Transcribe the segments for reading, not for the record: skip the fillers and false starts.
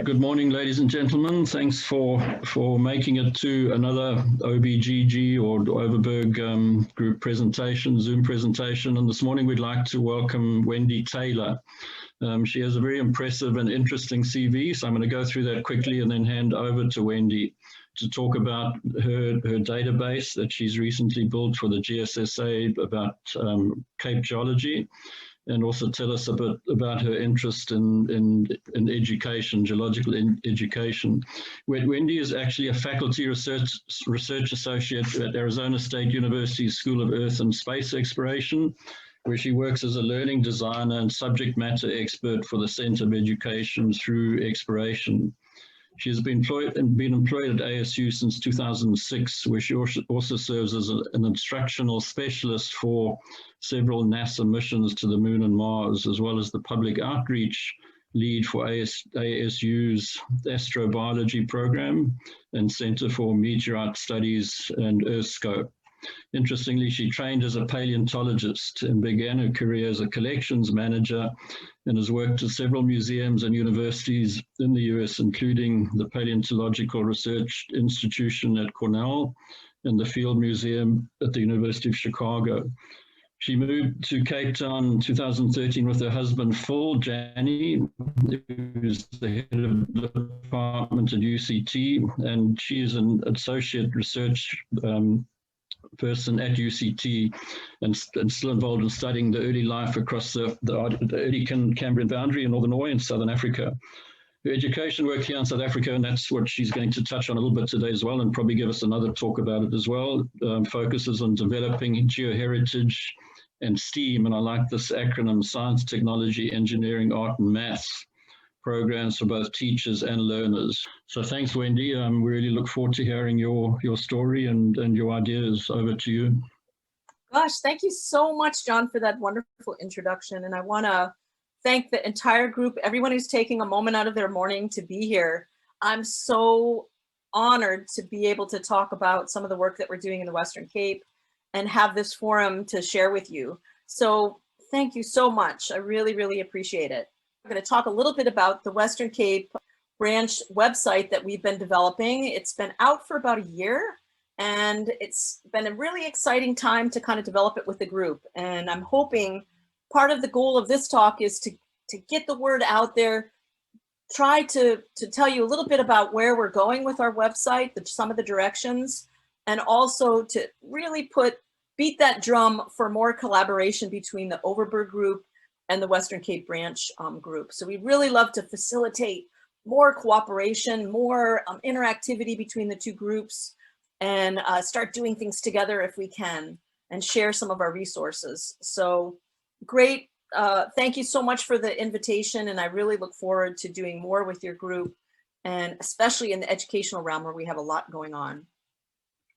Good morning, ladies and gentlemen. Thanks for making it to another OBGG or Overberg group presentation, Zoom presentation. And this morning we'd like to welcome Wendy Taylor. She has a very impressive and interesting CV, so I'm going to go through that quickly and then hand over to Wendy to talk about her database that she's recently built for the GSSA about Cape Geology, and also tell us a bit about her interest in education, geological education. Wendy is actually a faculty research associate at Arizona State University's School of Earth and Space Exploration, where she works as a learning designer and subject matter expert for the Center of Education through Exploration. She has been employed at ASU since 2006, where she also serves as an instructional specialist for several NASA missions to the Moon and Mars, as well as the public outreach lead for ASU's astrobiology program and Center for Meteorite Studies and EarthScope. Interestingly, she trained as a paleontologist and began her career as a collections manager and has worked at several museums and universities in the US, including the Paleontological Research Institution at Cornell and the Field Museum at the University of Chicago. She moved to Cape Town in 2013 with her husband, Phil Janney, who's the head of the department at UCT, and she is an associate research person at UCT and still involved in studying the early life across the early Cambrian boundary in Northern Norway and Southern Africa. Her education work here in South Africa, and that's what she's going to touch on a little bit today as well, and probably give us another talk about it as well, focuses on developing geoheritage and STEAM, and I like this acronym, Science, Technology, Engineering, Art and Maths programs for both teachers and learners. So thanks, Wendy. We really look forward to hearing your story and your ideas. Over to you. Gosh, thank you so much, John, for that wonderful introduction. And I want to thank the entire group, everyone who's taking a moment out of their morning to be here. I'm so honored to be able to talk about some of the work that we're doing in the Western Cape and have this forum to share with you. So thank you so much. I really, really appreciate it. I'm going to talk a little bit about the Western Cape branch website that we've been developing. It's been out for about a year, and it's been a really exciting time to kind of develop it with the group. And I'm hoping part of the goal of this talk is to get the word out there, try to tell you a little bit about where we're going with our website, some of the directions, and also to really beat that drum for more collaboration between the Overberg group and the Western Cape branch group. So we really love to facilitate more cooperation, more interactivity between the two groups, and start doing things together if we can, and share some of our resources. So great. Thank you so much for the invitation, and I really look forward to doing more with your group, and especially in the educational realm where we have a lot going on.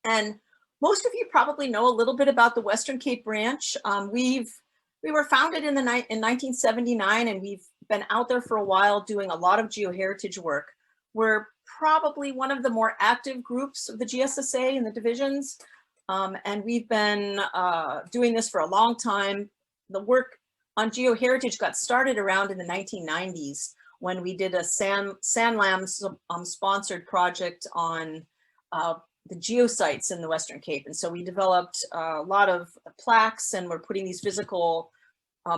And most of you probably know a little bit about the Western Cape branch. We were founded in 1979, and we've been out there for a while doing a lot of geoheritage work. We're probably one of the more active groups of the GSSA in the divisions, and we've been doing this for a long time. The work on geoheritage got started around in the 1990s when we did a SANLAM sponsored project on the geosites in the Western Cape. And so we developed a lot of plaques, and we're putting these physical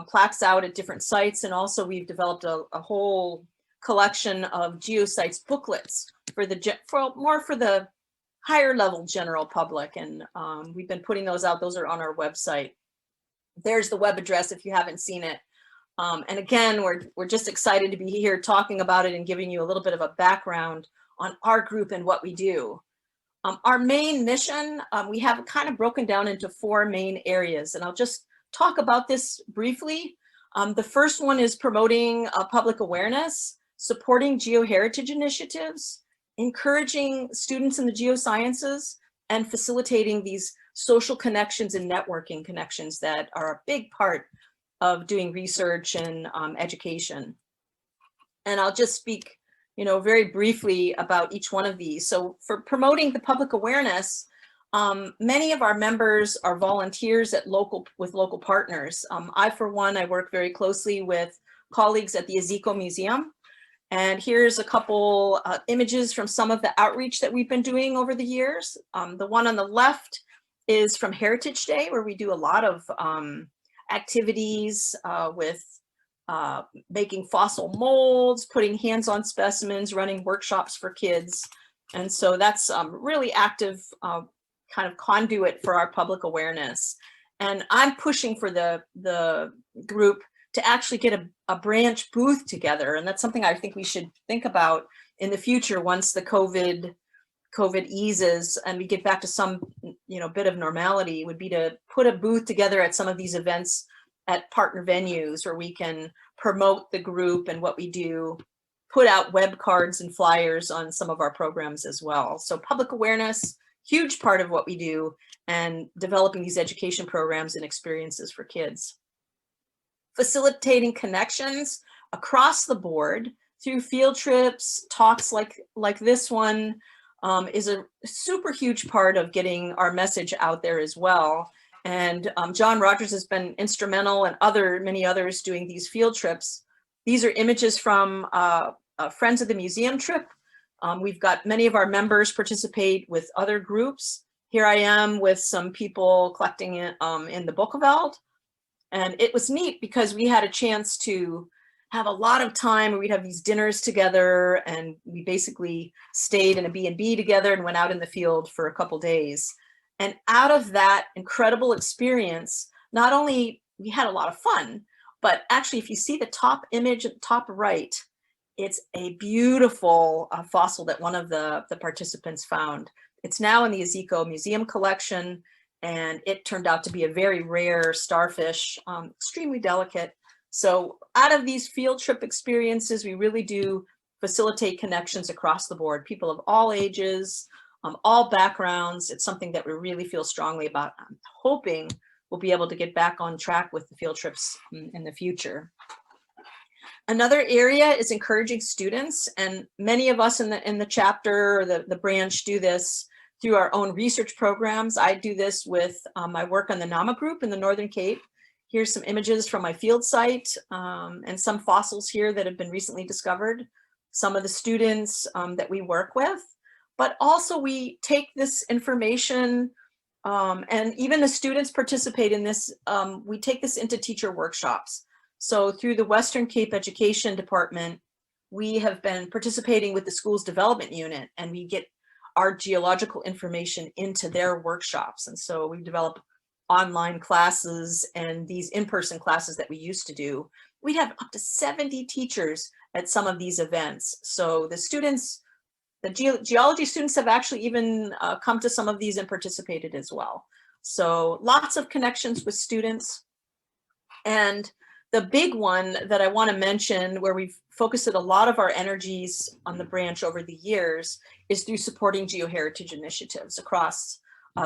plaques out at different sites. And also we've developed a whole collection of geosites booklets for the higher level general public. And we've been putting those out. Those are on our website. There's the web address if you haven't seen it. And again, we're just excited to be here talking about it and giving you a little bit of a background on our group and what we do. Our main mission, we have kind of broken down into 4 main areas, and I'll just talk about this briefly. The first one is promoting public awareness, supporting geoheritage initiatives, encouraging students in the geosciences, and facilitating these social connections and networking connections that are a big part of doing research and education. And I'll just speak very briefly about each one of these. So for promoting the public awareness, many of our members are volunteers with local partners. I, for one, I work very closely with colleagues at the Aziko Museum, And here's a couple images from some of the outreach that we've been doing over the years. The one on the left is from Heritage Day, where we do a lot of activities with making fossil molds, putting hands-on specimens, running workshops for kids. And so that's really active kind of conduit for our public awareness. And I'm pushing for the group to actually get a branch booth together. And that's something I think we should think about in the future once the COVID eases and we get back to some, bit of normality, would be to put a booth together at some of these events at partner venues where we can promote the group and what we do, put out web cards and flyers on some of our programs as well. So public awareness, huge part of what we do, and developing these education programs and experiences for kids. Facilitating connections across the board through field trips, talks like this one is a super huge part of getting our message out there as well. And John Rogers has been instrumental, and many others doing these field trips. These are images from Friends of the Museum trip. We've got many of our members participate with other groups. Here I am with some people collecting it in the Boekeveld. And it was neat because we had a chance to have a lot of time where we'd have these dinners together, and we basically stayed in a B&B together and went out in the field for a couple days. And out of that incredible experience, not only we had a lot of fun, but actually if you see the top image at the top right, it's a beautiful fossil that one of the participants found. It's now in the Azico Museum collection, and it turned out to be a very rare starfish, extremely delicate. So out of these field trip experiences, we really do facilitate connections across the board, people of all ages, all backgrounds. It's something that we really feel strongly about. I'm hoping we'll be able to get back on track with the field trips in the future. Another area is encouraging students, and many of us in the chapter or the branch do this through our own research programs. I do this with my work on the NAMA group in the Northern Cape. Here's some images from my field site and some fossils here that have been recently discovered, some of the students that we work with. But also we take this information and even the students participate in this. We take this into teacher workshops. So through the Western Cape Education Department, we have been participating with the school's development unit, and we get our geological information into their workshops. And so we develop online classes and these in-person classes that we used to do. We'd have up to 70 teachers at some of these events. So the students, the geology students have actually even come to some of these and participated as well. So lots of connections with students. And the big one that I want to mention, where we've focused a lot of our energies on the branch over the years, is through supporting geoheritage initiatives across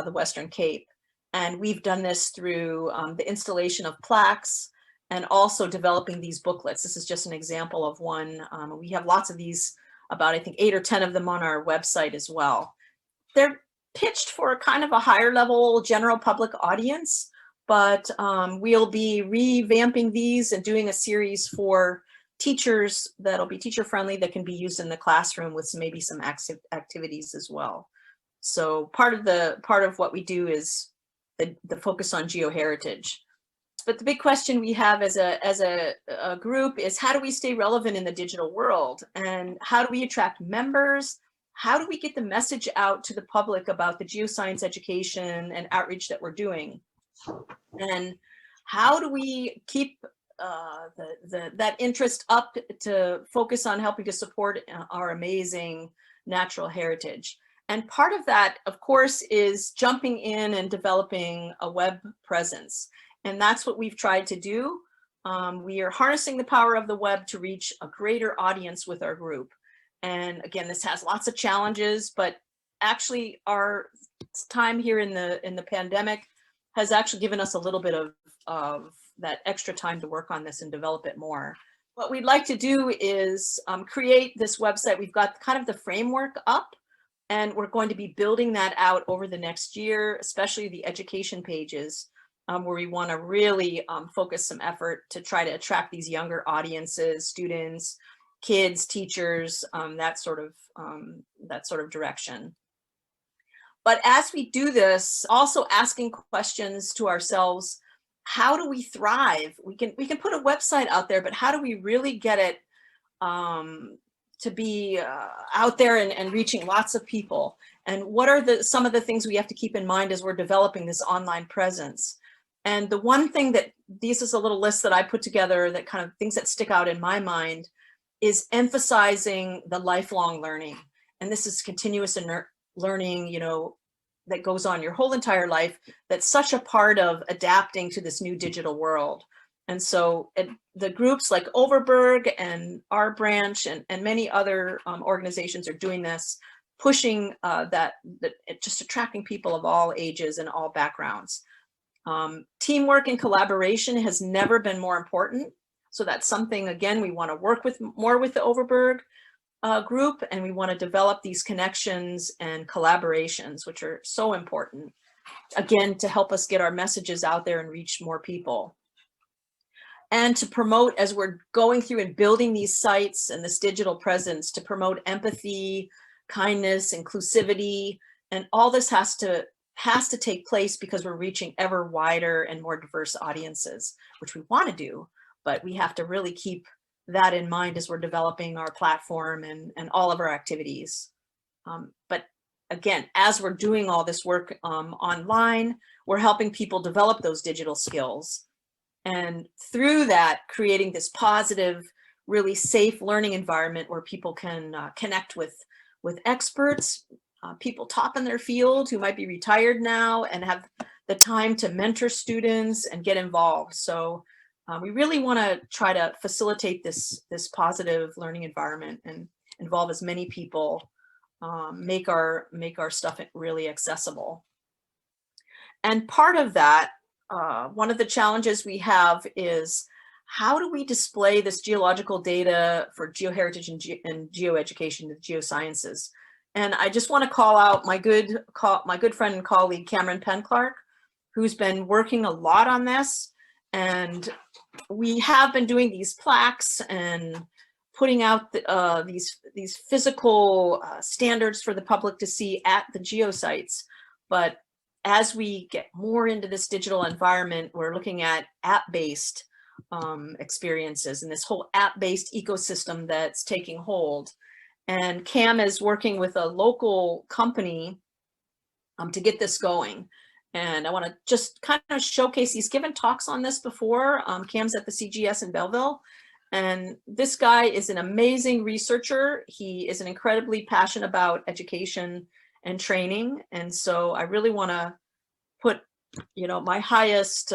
the Western Cape. And we've done this through the installation of plaques and also developing these booklets. This is just an example of one. We have lots of these, about I think 8 or 10 of them on our website as well. They're pitched for a kind of a higher level general public audience, but we'll be revamping these and doing a series for teachers that'll be teacher friendly, that can be used in the classroom with maybe some activities as well. So part of what we do is the focus on geoheritage. But the big question we have as a group is, how do we stay relevant in the digital world? And how do we attract members? How do we get the message out to the public about the geoscience education and outreach that we're doing? And how do we keep that interest up to focus on helping to support our amazing natural heritage? And part of that, of course, is jumping in and developing a web presence. And that's what we've tried to do. We are harnessing the power of the web to reach a greater audience with our group. And again, this has lots of challenges, but actually our time here in the pandemic has actually given us a little bit of that extra time to work on this and develop it more. What we'd like to do is create this website. We've got kind of the framework up, and we're going to be building that out over the next year, especially the education pages, where we want to really focus some effort to try to attract these younger audiences, students, kids, teachers, that sort of direction. But as we do this, also asking questions to ourselves, how do we thrive? We can put a website out there, but how do we really get it to be out there and reaching lots of people? And what are some of the things we have to keep in mind as we're developing this online presence? And the one thing that, this is a little list that I put together, that kind of things that stick out in my mind, is emphasizing the lifelong learning. And this is continuous learning, you know, that goes on your whole entire life. That's such a part of adapting to this new digital world. And so the groups like Overberg and our branch and many other organizations are doing this, pushing that just attracting people of all ages and all backgrounds. Teamwork and collaboration has never been more important. So that's something, again, we want to work with more with the Overberg group, and we want to develop these connections and collaborations, which are so important, again, to help us get our messages out there and reach more people. And to promote, as we're going through and building these sites and this digital presence, to promote empathy, kindness, inclusivity, and all this has to take place because we're reaching ever wider and more diverse audiences, which we want to do, but we have to really keep that in mind as we're developing our platform and all of our activities. But again, as we're doing all this work online, we're helping people develop those digital skills. And through that, creating this positive, really safe learning environment where people can connect with experts, people top in their field who might be retired now and have the time to mentor students and get involved. So we really want to try to facilitate this positive learning environment and involve as many people, make our stuff really accessible. And part of that, one of the challenges we have is, how do we display this geological data for geoheritage and geoeducation, the geosciences? And I just want to call out my good friend and colleague, Cameron Penn-Clark, who's been working a lot on this. And we have been doing these plaques and putting out these physical standards for the public to see at the geosites. But as we get more into this digital environment, we're looking at app-based experiences and this whole app-based ecosystem that's taking hold. And Cam is working with a local company to get this going. And I want to just kind of showcase, he's given talks on this before. Cam's at the CGS in Belleville. And this guy is an amazing researcher. He is an incredibly passionate about education and training. And so I really want to put, you know, my highest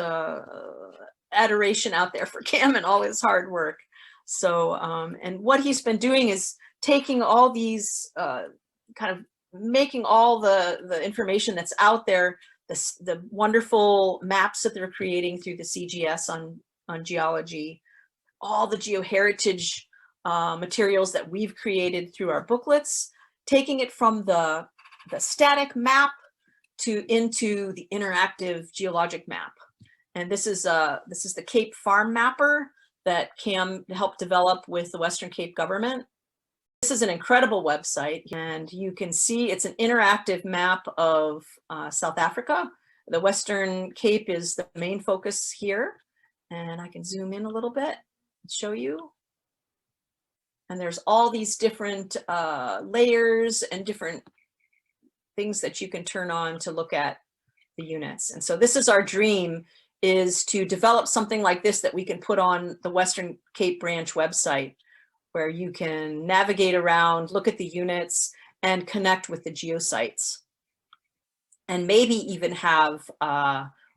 adoration out there for Cam and all his hard work. So, and what he's been doing is taking all these, kind of making all the information that's out there, the wonderful maps that they're creating through the CGS on geology, all the geoheritage materials that we've created through our booklets, taking it from the static map into the interactive geologic map. And this is the Cape Farm Mapper that Cam helped develop with the Western Cape government. This is an incredible website, and you can see it's an interactive map of South Africa. The Western Cape is the main focus here, and I can zoom in a little bit and show you. And there's all these different layers and different things that you can turn on to look at the units. And so this is our dream, is to develop something like this that we can put on the Western Cape branch website, where you can navigate around, look at the units, and connect with the geosites. And maybe even have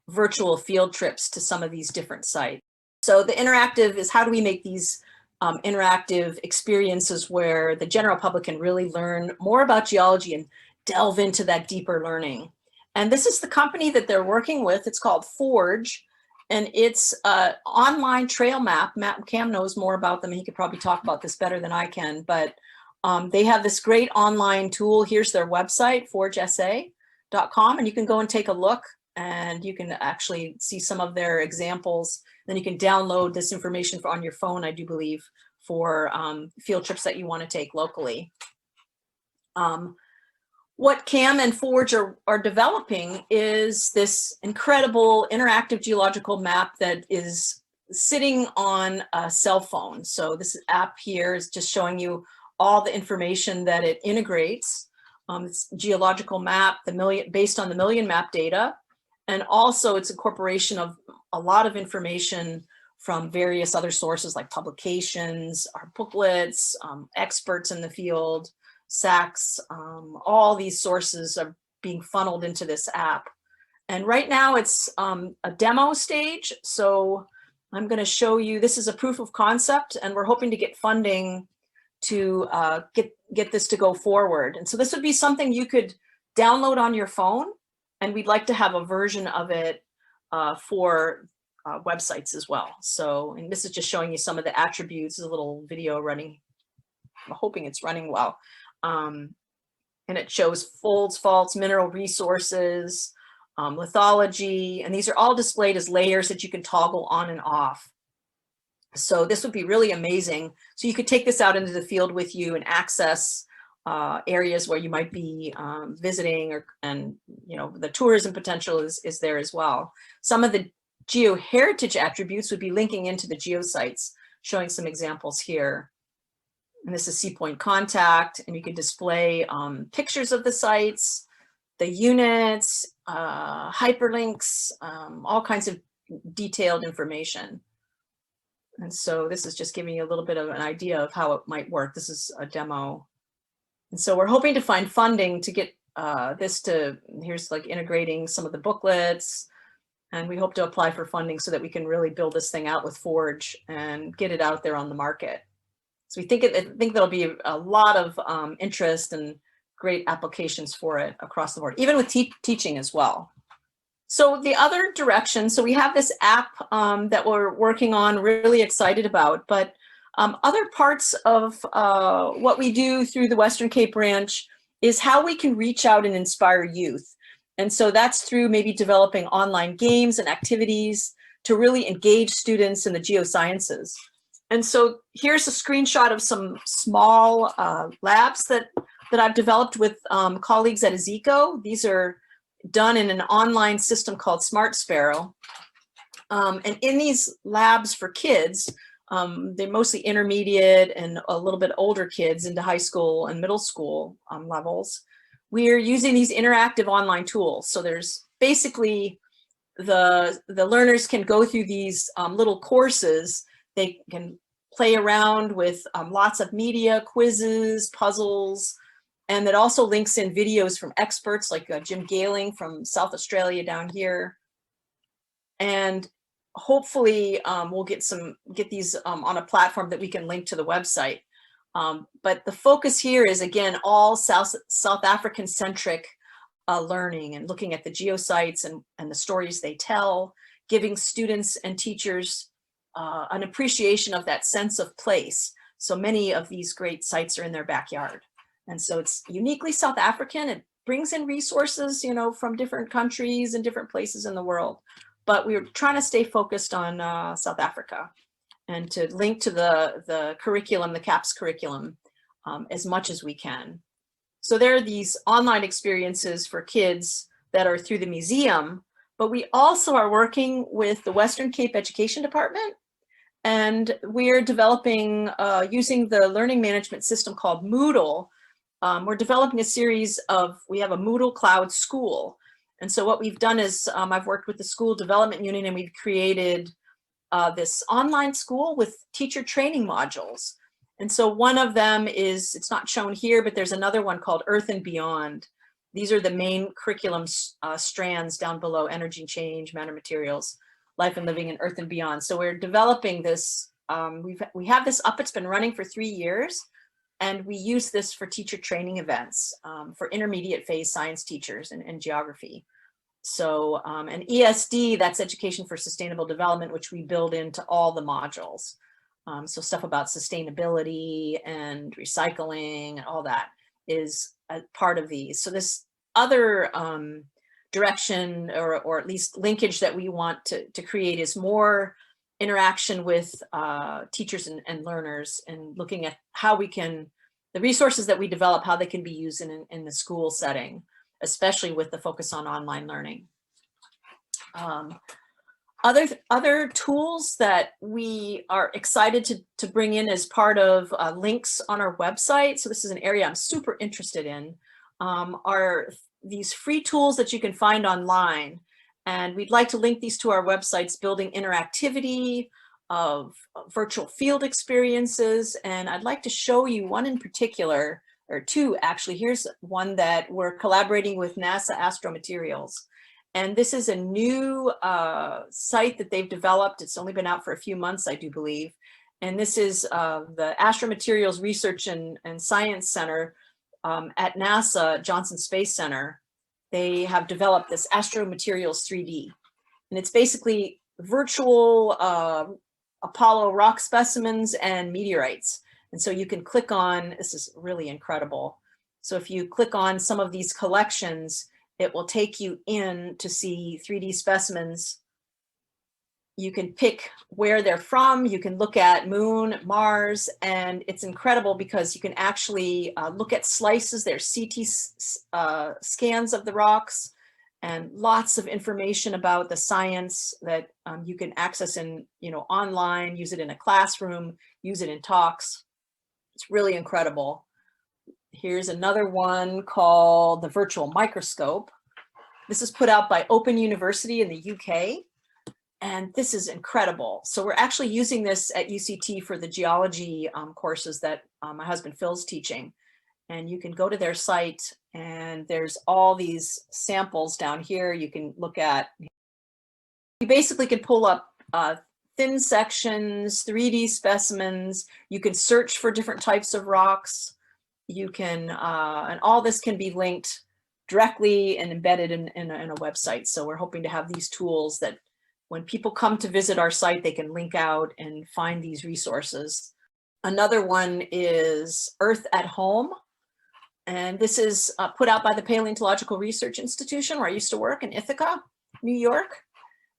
virtual field trips to some of these different sites. So the interactive is, how do we make these interactive experiences where the general public can really learn more about geology and delve into that deeper learning. And this is the company that they're working with. It's called Forge, and it's an online trail map. Cam knows more about them. He could probably talk about this better than I can, but they have this great online tool. Here's their website, forgesa.com, and you can go and take a look, and you can actually see some of their examples Then you can download this information on your phone, I do believe, for field trips that you want to take locally. What CAM and Forge are developing is this incredible interactive geological map that is sitting on a cell phone. So this app here is just showing you all the information that it integrates. It's geological map, based on the million map data. And also it's incorporation of a lot of information from various other sources like publications, our booklets, experts in the field, SACs, all these sources are being funneled into this app. And right now it's a demo stage. So I'm going to show you, this is a proof of concept, and we're hoping to get funding to get this to go forward. And so this would be something you could download on your phone, and we'd like to have a version of it for websites as well. So, and this is just showing you some of the attributes, a little video running. I'm hoping it's running well. And it shows folds, faults, mineral resources, lithology, and these are all displayed as layers that you can toggle on and off. So this would be really amazing. So you could take this out into the field with you and access areas where you might be visiting, and you know, the tourism potential is there as well. Some of the geoheritage attributes would be linking into the geosites, showing some examples here. And this is sea point contact, and you could display pictures of the sites, the units, hyperlinks, all kinds of detailed information. And so this is just giving you a little bit of an idea of how it might work. This is a demo. And so we're hoping to find funding to get this to, here's like integrating some of the booklets, and we hope to apply for funding so that we can really build this thing out with Forge and get it out there on the market. So we think there'll be a lot of interest and great applications for it across the board, even with teaching as well. So the other direction, so we have this app that we're working on, really excited about, but other parts of what we do through the Western Cape branch is how we can reach out and inspire youth. And so that's through maybe developing online games and activities to really engage students in the geosciences. And so here's a screenshot of some small labs that I've developed with colleagues at Azico. These are done in an online system called Smart Sparrow. And in these labs for kids, they're mostly intermediate and a little bit older kids into high school and middle school levels. We're using these interactive online tools. So there's basically the learners can go through these little courses. They can play around with lots of media, quizzes, puzzles, and that also links in videos from experts like Jim Galing from South Australia down here. And hopefully we'll get these on a platform that we can link to the website. But the focus here is, again, all South African centric learning and looking at the geosites and the stories they tell, giving students and teachers an appreciation of that sense of place. So many of these great sites are in their backyard. And so it's uniquely South African. It brings in resources, you know, from different countries and different places in the world. But we're trying to stay focused on South Africa and to link to the curriculum, the CAPS curriculum, as much as we can. So there are these online experiences for kids that are through the museum, but we also are working with the Western Cape Education Department, and we're developing, using the learning management system called Moodle, we're developing a series of, we have a Moodle Cloud School. And so what we've done is I've worked with the School Development Union, and we've created this online school with teacher training modules. And so one of them is, it's not shown here, but there's another one called Earth and Beyond. These are the main curriculum strands down below: energy change, matter materials, life and living, and Earth and Beyond. So we're developing this. We have this up, it's been running for 3 years. And we use this for teacher training events for intermediate phase science teachers and geography. So, and ESD, that's Education for Sustainable Development, which we build into all the modules. So stuff about sustainability and recycling and all that is a part of these. So this other direction, or at least linkage that we want to create, is more interaction with teachers and learners, and looking at how we can, the resources that we develop, how they can be used in the school setting, especially with the focus on online learning. Other tools that we are excited to bring in as part of links on our website, so this is an area I'm super interested in, are these free tools that you can find online. And we'd like to link these to our websites, building interactivity of virtual field experiences. And I'd like to show you one in particular, or two actually. Here's one that we're collaborating with NASA Astromaterials. And this is a new site that they've developed. It's only been out for a few months, I do believe. And this is the Astromaterials Research and Science Center at NASA Johnson Space Center. They have developed this Astromaterials 3D. And it's basically virtual Apollo rock specimens and meteorites. And so you can click on, this is really incredible. So if you click on some of these collections, it will take you in to see 3D specimens. You can pick where they're from. You can look at Moon, Mars, and it's incredible because you can actually look at slices. There's CT scans of the rocks and lots of information about the science that you can access in, online, use it in a classroom, use it in talks. It's really incredible. Here's another one called the Virtual Microscope. This is put out by Open University in the UK. And this is incredible. So we're actually using this at UCT for the geology courses that my husband Phil's teaching. And you can go to their site and there's all these samples down here you can look at. You basically can pull up thin sections, 3D specimens. You can search for different types of rocks. You can, and all this can be linked directly and embedded in a website. So we're hoping to have these tools that when people come to visit our site, they can link out and find these resources. Another one is Earth at Home. And this is put out by the Paleontological Research Institution, where I used to work in Ithaca, New York.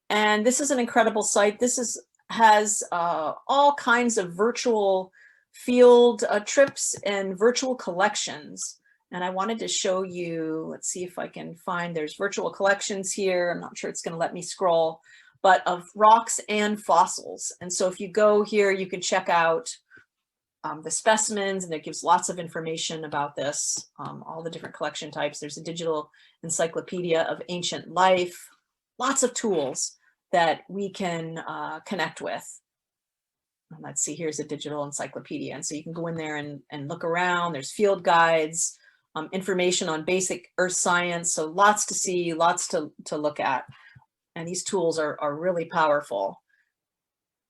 And this is an incredible site. This has all kinds of virtual field trips and virtual collections. And I wanted to show you, let's see if I can find, there's virtual collections here. I'm not sure it's going to let me scroll, but of rocks and fossils. And so if you go here, you can check out the specimens, and it gives lots of information about this, all the different collection types. There's a digital encyclopedia of ancient life, lots of tools that we can connect with. And let's see, here's a digital encyclopedia. And so you can go in there and look around. There's field guides, information on basic earth science. So lots to see, lots to look at. And these tools are really powerful.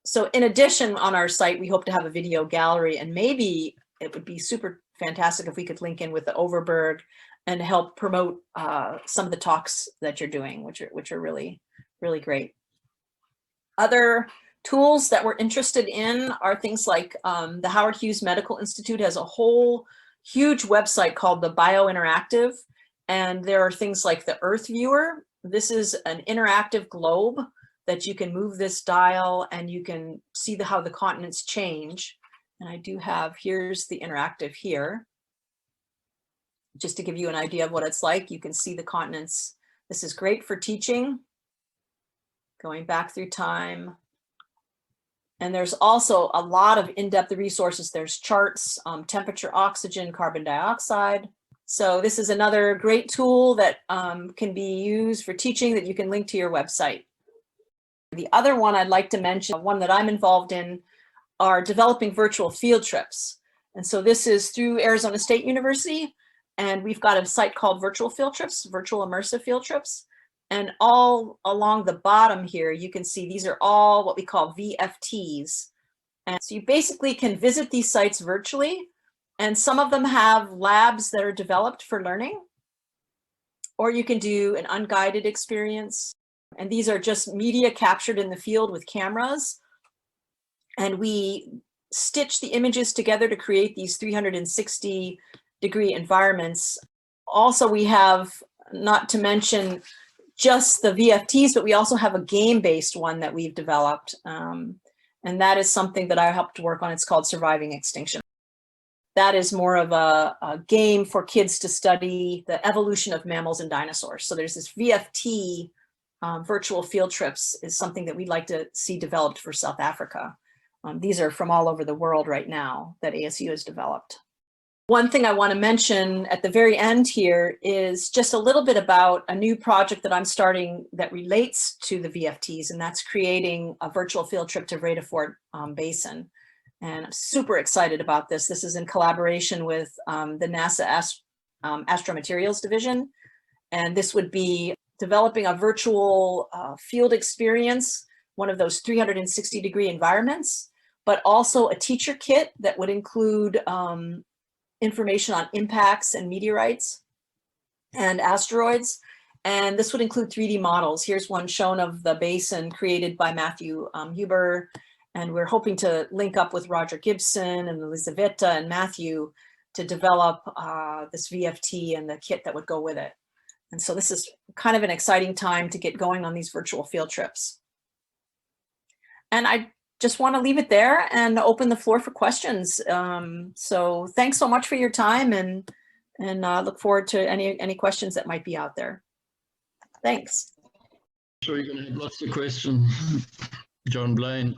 So in addition, on our site, we hope to have a video gallery, and maybe it would be super fantastic if we could link in with the Overberg and help promote some of the talks that you're doing, which are really, really great. Other tools that we're interested in are things like the Howard Hughes Medical Institute has a whole huge website called the Biointeractive, and there are things like the Earth Viewer. This is an interactive globe that you can move this dial and you can see how the continents change. And I do have, here's the interactive here. Just to give you an idea of what it's like, you can see the continents. This is great for teaching, going back through time. And there's also a lot of in-depth resources. There's charts, temperature, oxygen, carbon dioxide. So this is another great tool that can be used for teaching that you can link to your website. The other one I'd like to mention, one that I'm involved in, are developing virtual field trips. And so this is through Arizona State University, and we've got a site called Virtual Field Trips, Virtual Immersive Field Trips. And all along the bottom here, you can see these are all what we call VFTs. And so you basically can visit these sites virtually, and some of them have labs that are developed for learning, or you can do an unguided experience. And these are just media captured in the field with cameras. And we stitch the images together to create these 360-degree environments. Also, we have, not to mention, just the VFTs, but we also have a game-based one that we've developed. And that is something that I helped work on. It's called Surviving Extinction. That is more of a game for kids to study the evolution of mammals and dinosaurs. So there's this VFT, virtual field trips is something that we'd like to see developed for South Africa. These are from all over the world right now that ASU has developed. One thing I want to mention at the very end here is just a little bit about a new project that I'm starting that relates to the VFTs, and that's creating a virtual field trip to VREDEFORT Basin. And I'm super excited about this. This is in collaboration with the NASA Astromaterials Division. And this would be developing a virtual field experience, one of those 360-degree environments, but also a teacher kit that would include information on impacts and meteorites and asteroids. And this would include 3D models. Here's one shown of the basin created by Matthew Huber. And we're hoping to link up with Roger Gibson and Elizaveta and Matthew to develop this VFT and the kit that would go with it. And so this is kind of an exciting time to get going on these virtual field trips. And I just want to leave it there and open the floor for questions. So thanks so much for your time, and look forward to any questions that might be out there. Thanks. I'm sure you're going to have lots of questions, John Blaine.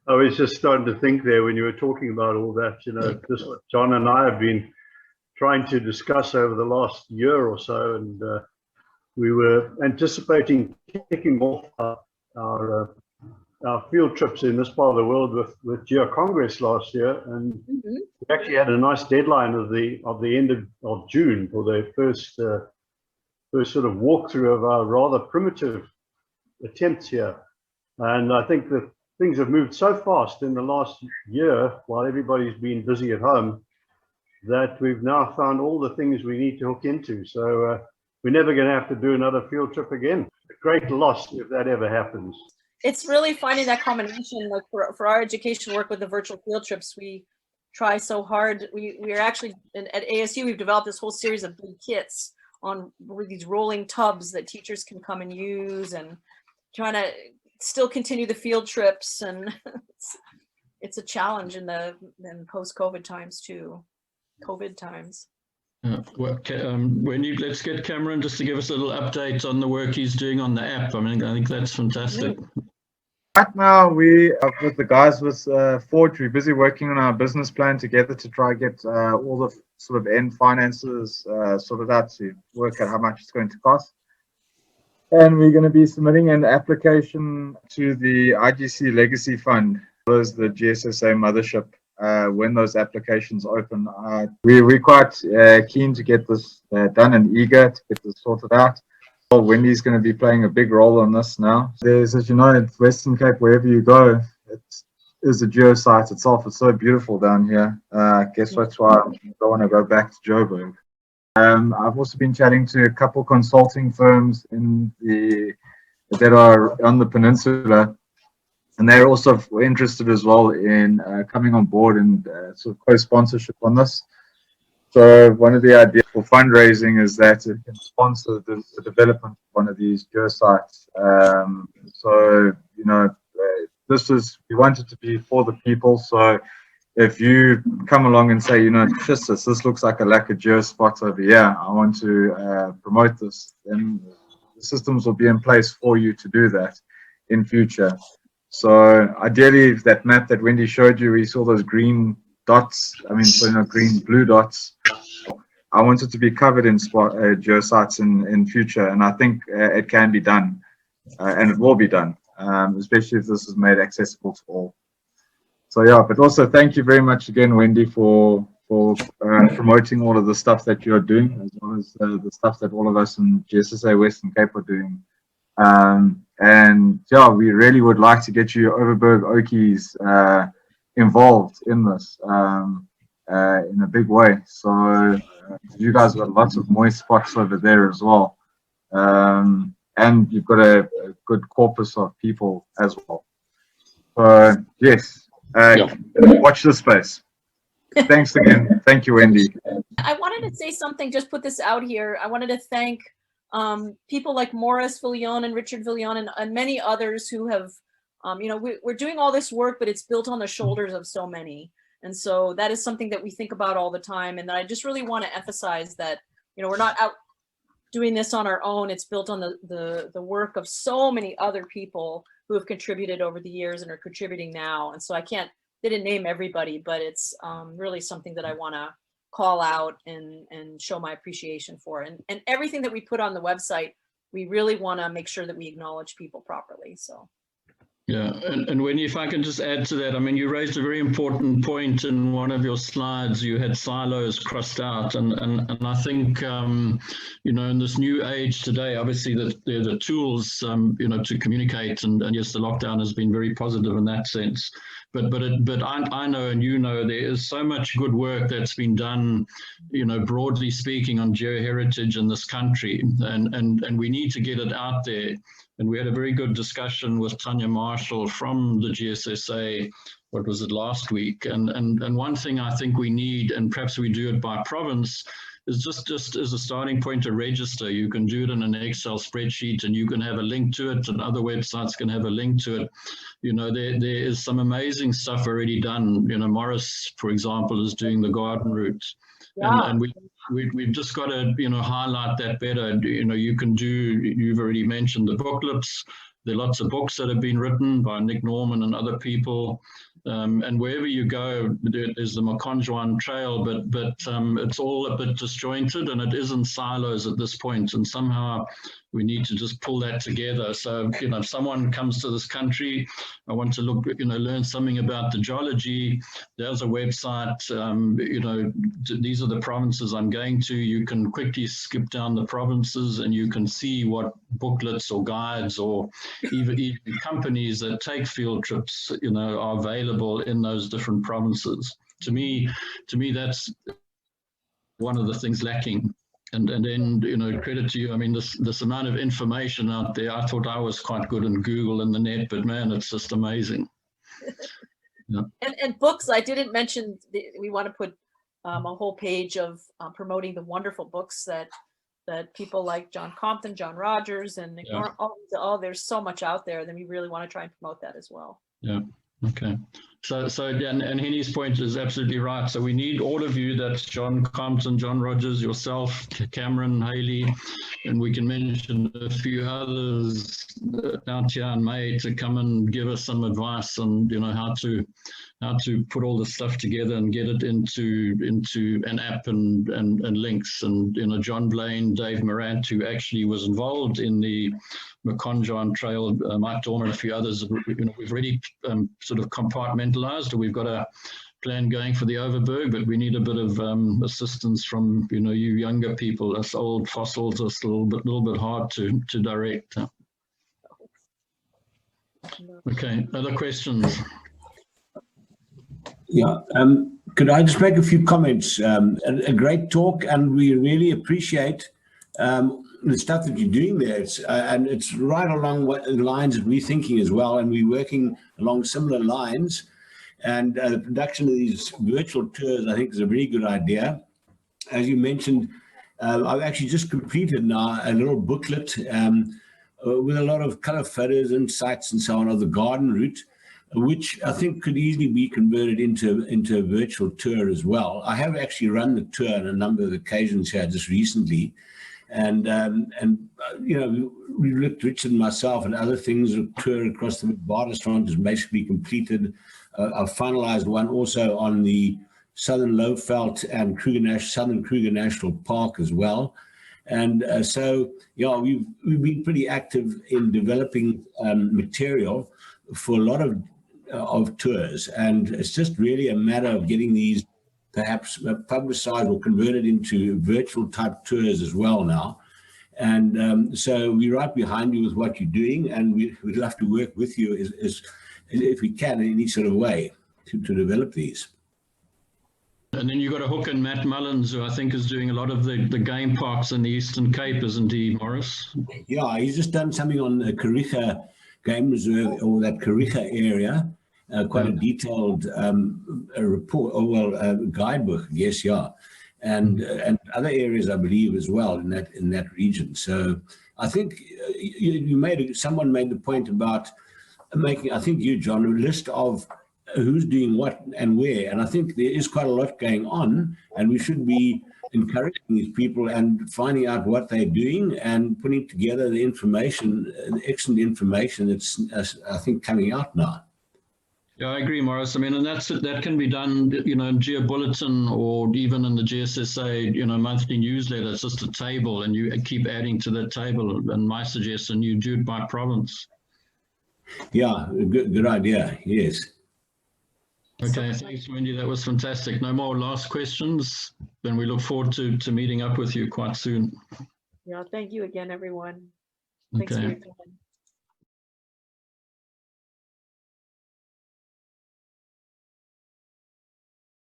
I was just starting to think there when you were talking about all that, you know, just what John and I have been trying to discuss over the last year or so, and we were anticipating kicking off our field trips in this part of the world with GeoCongress last year, and we actually had a nice deadline of the end of June for the first sort of walkthrough of our rather primitive attempts here. And I think that things have moved so fast in the last year, while everybody's been busy at home, that we've now found all the things we need to hook into. So we're never going to have to do another field trip again. A great loss if that ever happens. It's really finding that combination. Like for our education work with the virtual field trips, we try so hard. We are actually at ASU, we've developed this whole series of big kits with these rolling tubs that teachers can come and use, and trying to still continue the field trips. And it's a challenge in post-COVID times too. COVID times. Well, Wendy, let's get Cameron just to give us a little update on the work he's doing on the app. I mean, I think that's fantastic. Right now, we with the guys with Forge, we're busy working on our business plan together to try get all the sort of end finances sorted out to work out how much it's going to cost. And we're going to be submitting an application to the IGC Legacy Fund, as well as the GSSA mothership. When those applications open, we're quite keen to get this done and eager to get this sorted out. Wendy's going to be playing a big role on this now. There's, as you know, at Western Cape, wherever you go, it is a geosite itself. It's so beautiful down here. Guess that's why I don't want to go back to Joburg. I've also been chatting to a couple consulting firms that are on the peninsula, and they're also interested as well in coming on board and sort of co-sponsorship on this. So one of the ideas for fundraising is that it can sponsor the development of one of these geosites. So, you know, we want it to be for the people. So if you come along and say, you know, this looks like a lacquer geospot over here, I want to promote this, then the systems will be in place for you to do that in future. So ideally, that map that Wendy showed you, we saw those green dots, green blue dots. I want it to be covered in geosites in future, and I think it can be done, and it will be done, especially if this is made accessible to all. So yeah, but also thank you very much again, Wendy, for promoting all of the stuff that you're doing, as well as the stuff that all of us in GSSA Western Cape are doing. And yeah, we really would like to get you Overberg Okies involved in this in a big way. So you guys got lots of moist spots over there as well, and you've got a good corpus of people as well. So yes, watch this space. Thanks again. Thank you, Wendy. I wanted to say something, just put this out here. I wanted to thank people like Maurice Villion and Richard Villion and many others who have, you know, we're doing all this work, but it's built on the shoulders of so many. And so that is something that we think about all the time. And I just really want to emphasize that, you know, we're not out doing this on our own. It's built on the work of so many other people who have contributed over the years and are contributing now. And so I didn't name everybody, but it's really something that I want to call out and show my appreciation for. And everything that we put on the website, we really want to make sure that we acknowledge people properly. So. Yeah, and Wendy, if I can just add to that, I mean, you raised a very important point in one of your slides. You had silos crossed out, and I think, you know, in this new age today, obviously there are the tools, you know, to communicate, and yes, the lockdown has been very positive in that sense. But I know, and you know, there is so much good work that's been done, you know, broadly speaking, on geoheritage in this country, and we need to get it out there. And we had a very good discussion with Tanya Marshall from the GSSA, what was it, last week? And one thing I think we need, and perhaps we do it by province, is just as a starting point to register. You can do it in an Excel spreadsheet, and you can have a link to it, and other websites can have a link to it. You know, there is some amazing stuff already done. You know, Morris, for example, is doing the garden route. Yeah. And we've just got to, you know, highlight that better. You know, you've already mentioned the booklets. There are lots of books that have been written by Nick Norman and other people. And wherever you go, there's the Mkonjwan Trail, but it's all a bit disjointed, and it is in silos at this point. And somehow we need to just pull that together. So, you know, if someone comes to this country, I want to look, you know, learn something about the geology. There's a website, you know, these are the provinces I'm going to. You can quickly skip down the provinces, and you can see what booklets or guides or even companies that take field trips, you know, are available in those different provinces. To me, that's one of the things lacking. And then, you know, credit to you. I mean, this amount of information out there, I thought I was quite good in Google and the net, but man, it's just amazing. Yeah. And books, I didn't mention, we want to put a whole page of promoting the wonderful books that people like John Compton, John Rogers, and yeah. There's so much out there. Then we really want to try and promote that as well. Yeah. Okay. So and Henny's point is absolutely right. So we need all of you. That's John Compton, John Rogers, yourself, Cameron, Haley, and we can mention a few others out here in May to come and give us some advice on, you know, how to put all this stuff together and get it into an app and links. And, you know, John Blaine, Dave Morant, who actually was involved in the Mkonjwan Trail, Mike Dorman, a few others, you know, we've already sort of compartmentalized. We've got a plan going for the Overberg, but we need a bit of assistance from, you know, you younger people. Us old fossils are still a little bit hard to direct. Okay, other questions? Yeah, could I just make a few comments? A great talk, and we really appreciate the stuff that you're doing there. And it's right along the lines that we're thinking as well, and we're working along similar lines. And the production of these virtual tours, I think, is a very good idea. As you mentioned, I've actually just completed now a little booklet with a lot of color photos and sites and so on of the garden route, which I think could easily be converted into a virtual tour as well. I have actually run the tour on a number of occasions here just recently. And you know, we looked, Richard and myself, and other things. A tour across the Waterstrand is basically completed. I've finalized one also on the Southern Lowveld and Southern Kruger National Park as well. And so, yeah, we've been pretty active in developing material for a lot of tours. And it's just really a matter of getting these perhaps publicized or converted into virtual type tours as well now. And so we're right behind you with what you're doing, and we'd love to work with you if we can in any sort of way to develop these. And then you've got a hook in Matt Mullins, who I think is doing a lot of the game parks in the Eastern Cape, isn't he, Morris? Yeah, he's just done something on the Kariga Game Reserve, or that Kariga area. Quite a detailed report, guidebook, I guess, yeah. and other areas, I believe, as well in that region. So I think someone made the point about making, I think you, John, a list of who's doing what and where. And I think there is quite a lot going on, and we should be encouraging these people and finding out what they're doing and putting together the information, the excellent information that's, I think, coming out now. Yeah, I agree, Morris. I mean, and that can be done, in GeoBulletin or even in the GSSA, monthly newsletter. It's just a table, and you keep adding to that table. And my suggestion, you do it by province. Yeah, good idea. Yes. Okay, thanks, Wendy. That was fantastic. No more last questions. Then we look forward to meeting up with you quite soon. Yeah, thank you again, everyone. Thanks for Okay. your time.